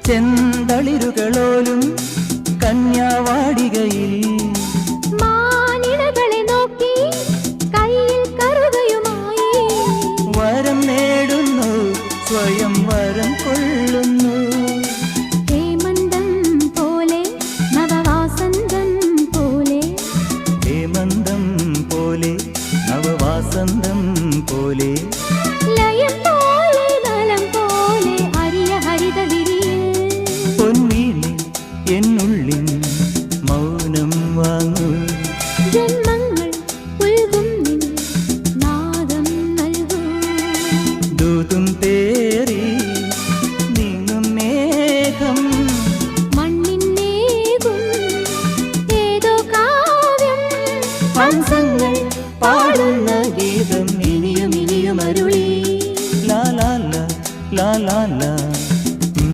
ചെന്തളിരുകളോലും കന്യാവാടികയിൽ മാനിടകളെ നോക്കി കയ്യിൽ കറുകയുമായി വരം നേടുന്നു സ്വയം വരം കൊള്ളുന്നു ഹേമന്തം പോലെ നവവാസന്തം പോലെ ഹേമന്തം പോലെ നവവാസന്തം പോലെ ലയം പോലെ നലം പോലെ അരിയ ഹരിത വിരിയിൽ പൊന്നീളി എന്നുള്ളിൻ മൗനം വാങ്ങൂ ജന്മങ്ങൾ പുൽകും നിൻ നാദം നൽകൂ ദൂതും തേറി നീങ്ങും മേഘം മണ്ണിന്നേകും ഏതോ കാവ്യം ഹംസങ്ങൾ പാടുന്ന ഗീതം ഇനിയും ഇനിയും അരുളി ലാ ലാ ലാ ലാ ലാ ലാ